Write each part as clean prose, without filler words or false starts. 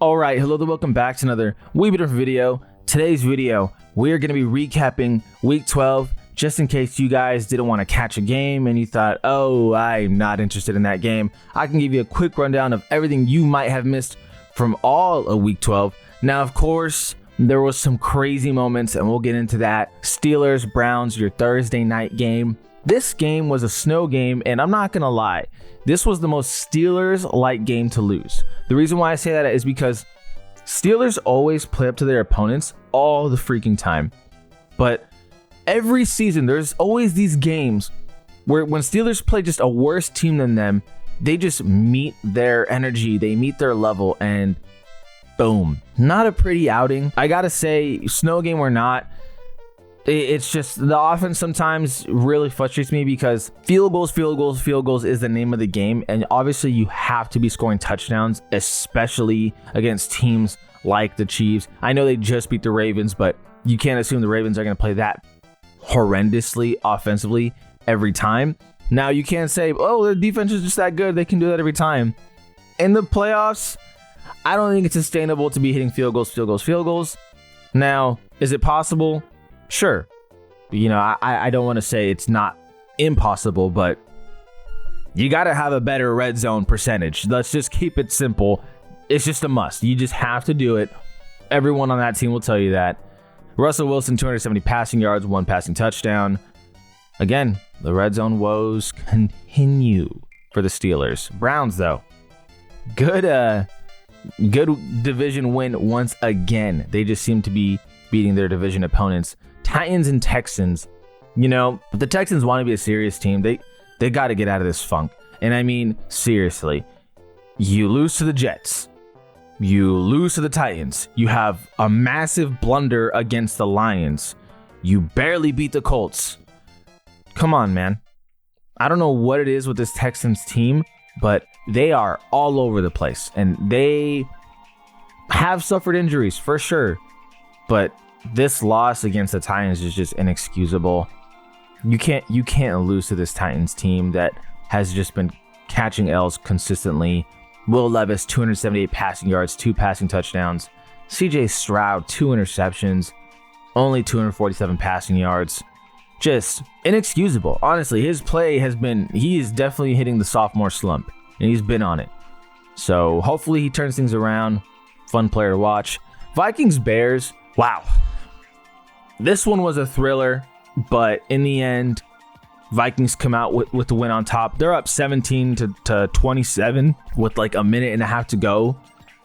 All right, hello and welcome back to another wee bit of video. Today's video, we're going to be recapping Week 12, just in case you guys didn't want to catch a game and you thought, oh, I'm not interested in that game. I can give you a quick rundown of everything you might have missed from all of Week 12. Now, of course, there was some crazy moments, and we'll get into that. Steelers, Browns, your Thursday night game. This game was a snow game, and I'm not going to lie. This was the most Steelers-like game to lose. The reason why I say that is because Steelers always play up to their opponents all the freaking time. But every season, there's always these games where when Steelers play just a worse team than them, they just meet their energy, they meet their level, and boom. Not a pretty outing. I gotta say, snow game or not, it's just the offense sometimes really frustrates me because field goals is the name of the game. And obviously you have to be scoring touchdowns, especially against teams like the Chiefs. I know they just beat the Ravens, but you can't assume the Ravens are going to play that horrendously offensively every time. Now you can't say, oh, their defense is just that good. They can do that every time. In the playoffs, I don't think it's sustainable to be hitting field goals. Now, is it possible? Sure. You know, I don't want to say it's not impossible, but you got to have a better red zone percentage. Let's just keep it simple. It's just a must. You just have to do it. Everyone on that team will tell you that. Russell Wilson, 270 passing yards, 1 passing touchdown. Again, the red zone woes continue for the Steelers. Browns, though, good division win once again. They just seem to be beating their division opponents. Titans and Texans, you know, if the Texans want to be a serious team, they got to get out of this funk. And I mean, seriously, you lose to the Jets, you lose to the Titans, you have a massive blunder against the Lions, you barely beat the Colts. Come on, man. I don't know what it is with this Texans team, but they are all over the place and they have suffered injuries for sure. But this loss against the Titans is just inexcusable. You can't lose to this Titans team that has just been catching L's consistently. Will Levis, 278 passing yards, 2 passing touchdowns. CJ Stroud, 2 interceptions, only 247 passing yards. Just inexcusable. Honestly, his play he is definitely hitting the sophomore slump, and he's been on it. So hopefully he turns things around. Fun player to watch. Vikings, Bears. Wow. This one was a thriller, but in the end, Vikings come out with the win on top. They're up 17 to 27 with like a minute and a half to go.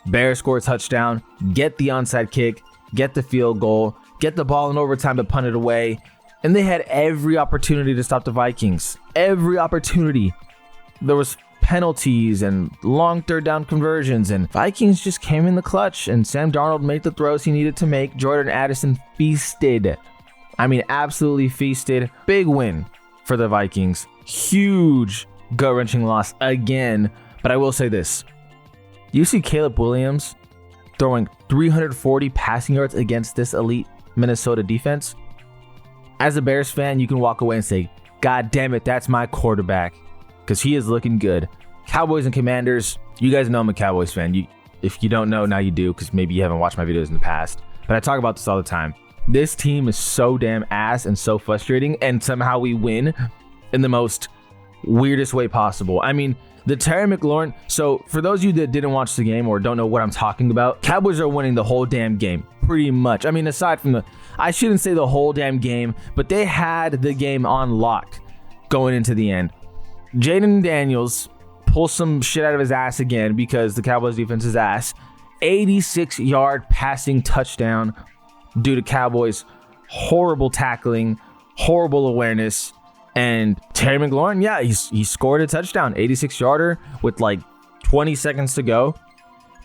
Bears score a touchdown, get the onside kick, get the field goal, get the ball in overtime to punt it away. And they had every opportunity to stop the Vikings. Every opportunity. There was penalties and long third down conversions, and Vikings just came in the clutch, and Sam Darnold made the throws he needed to make. Jordan Addison feasted. I mean, absolutely feasted. Big win for the Vikings. Huge gut-wrenching loss again, but I will say this. You see Caleb Williams throwing 340 passing yards against this elite Minnesota defense. As a Bears fan, you can walk away and say, God damn it, that's my quarterback. Because he is looking good. Cowboys and Commanders, you guys know I'm a Cowboys fan. If you don't know, now you do, because maybe you haven't watched my videos in the past. But I talk about this all the time. This team is so damn ass and so frustrating, and somehow we win in the most weirdest way possible. I mean, the Terry McLaurin. So for those of you that didn't watch the game or don't know what I'm talking about, Cowboys are winning the whole damn game, pretty much. I mean, aside from I shouldn't say the whole damn game, but they had the game on lock going into the end. Jaden Daniels pulls some shit out of his ass again because the Cowboys defense is ass. 86-yard passing touchdown due to Cowboys' horrible tackling, horrible awareness. And Terry McLaurin, yeah, he scored a touchdown, 86-yarder with like 20 seconds to go.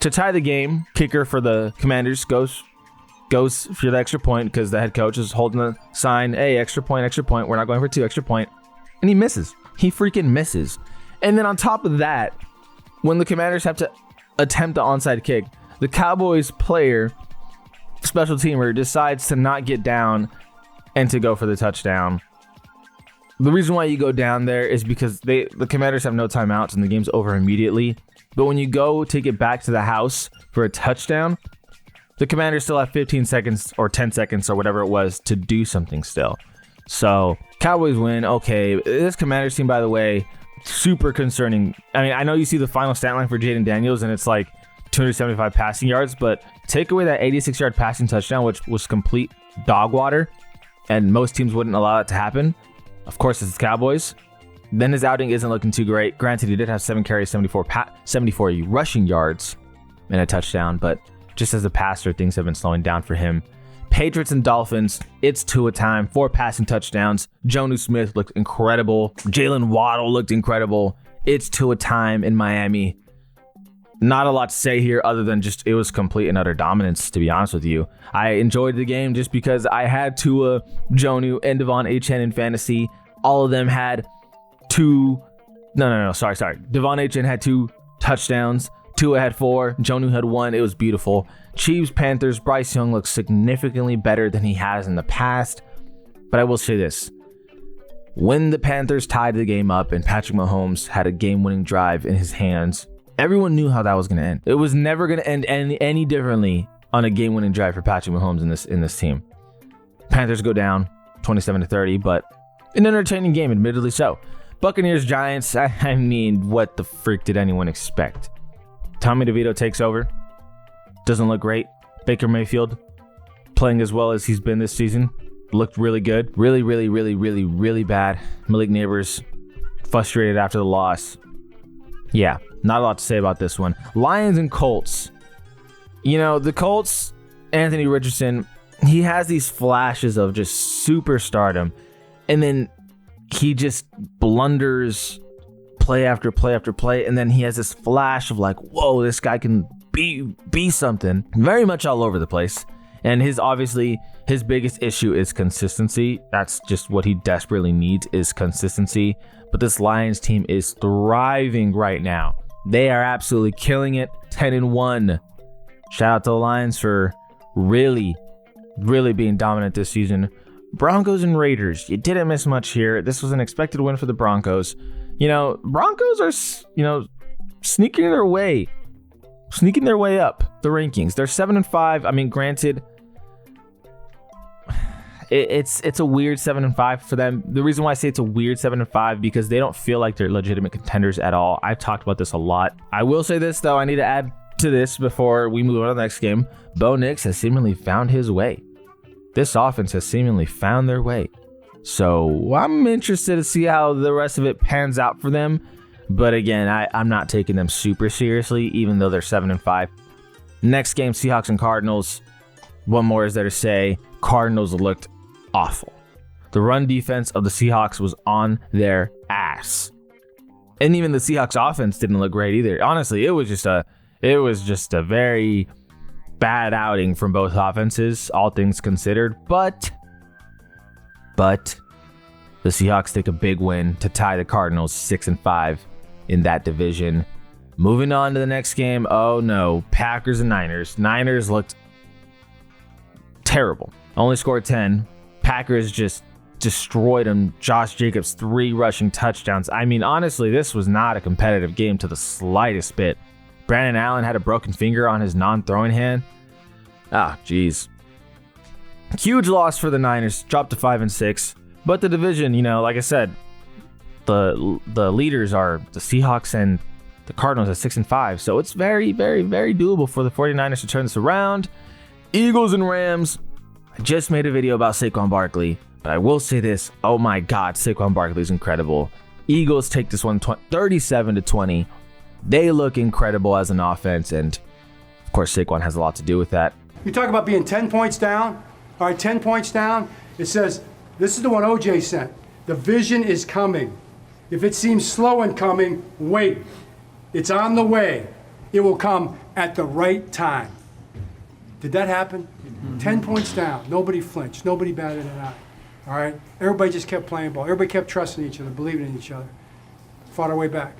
To tie the game, kicker for the Commanders goes for the extra point because the head coach is holding the sign, hey, extra point, we're not going for 2, extra point. And he misses. He freaking misses. And then on top of that, when the Commanders have to attempt the onside kick, the Cowboys player, special teamer, decides to not get down and to go for the touchdown. The reason why you go down there is because the Commanders have no timeouts and the game's over immediately. But when you go take it back to the house for a touchdown, the Commanders still have 15 seconds or 10 seconds or whatever it was to do something still. So Cowboys win. Okay, this Commanders team, by the way, super concerning. I mean, I know you see the final stat line for Jaden Daniels and it's like 275 passing yards, but take away that 86-yard passing touchdown, which was complete dog water, and most teams wouldn't allow it to happen. Of course, it's the Cowboys. Then his outing isn't looking too great. Granted, he did have 7 carries, 74 rushing yards and a touchdown, but just as a passer, things have been slowing down for him. Patriots and Dolphins, it's Tua time. 4 passing touchdowns. Jonnu Smith looked incredible. Jalen Waddle looked incredible. It's Tua time in Miami. Not a lot to say here other than just it was complete and utter dominance, to be honest with you. I enjoyed the game just because I had Tua, Jonnu, and Devon Achane in fantasy. All of them had Devon Achane had 2 touchdowns. Tua had 4. Jonnu had 1. It was beautiful. Chiefs, Panthers, Bryce Young looks significantly better than he has in the past. But I will say this. When the Panthers tied the game up and Patrick Mahomes had a game-winning drive in his hands, everyone knew how that was going to end. It was never going to end any differently on a game-winning drive for Patrick Mahomes in this team. Panthers go down 27-30, but an entertaining game, admittedly so. Buccaneers, Giants, I mean, what the freak did anyone expect? Tommy DeVito takes over. Doesn't look great. Baker Mayfield playing as well as he's been this season. Looked really good. Really bad. Malik Neighbors frustrated after the loss. Yeah, not a lot to say about this one. Lions and Colts. You know, the Colts, Anthony Richardson, he has these flashes of just superstardom. And then he just blunders play after play after play, and then he has this flash of like, whoa, this guy can be something. Very much all over the place. And his biggest issue is consistency. That's just what he desperately needs, is consistency. But this Lions team is thriving right now. They are absolutely killing it. 10-1. Shout out to the Lions for really being dominant this season. Broncos and Raiders. You didn't miss much here. This was an expected win for the Broncos. You know, Broncos are, sneaking their way up the rankings. They're 7-5. I mean, granted, it's a weird 7-5 for them. The reason why I say it's a weird 7-5 because they don't feel like they're legitimate contenders at all. I've talked about this a lot. I will say this though. I need to add to this before we move on to the next game. Bo Nix has seemingly found his way. This offense has seemingly found their way. So I'm interested to see how the rest of it pans out for them. But again, I'm not taking them super seriously, even though they're 7-5. Next game, Seahawks and Cardinals. What more is there to say? Cardinals looked awful. The run defense of the Seahawks was on their ass. And even the Seahawks offense didn't look great either. Honestly, it was just a very bad outing from both offenses, all things considered. But the Seahawks take a big win to tie the Cardinals 6-5 in that division. Moving on to the next game. Oh no, Packers and Niners. Niners looked terrible. Only scored 10. Packers just destroyed them. Josh Jacobs, 3 rushing touchdowns. I mean, honestly, this was not a competitive game to the slightest bit. Brandon Allen had a broken finger on his non-throwing hand. Jeez. Huge loss for the Niners. Dropped to 5-6. But the division, like I said, the leaders are the Seahawks and the Cardinals at 6-5. So it's very doable for the 49ers to turn this around. Eagles and Rams. I just made a video about Saquon Barkley, but I will say this. Oh my God, Saquon Barkley is incredible. Eagles take this one 37-20. They look incredible as an offense, and of course Saquon has a lot to do with that. You talk about being 10 points down. All right, 10 points down. It says, this is the one OJ sent. The vision is coming. If it seems slow in coming, wait. It's on the way. It will come at the right time. Did that happen? 10 points down. Nobody flinched. Nobody batted an eye. All right? Everybody just kept playing ball. Everybody kept trusting each other, believing in each other. Fought our way back.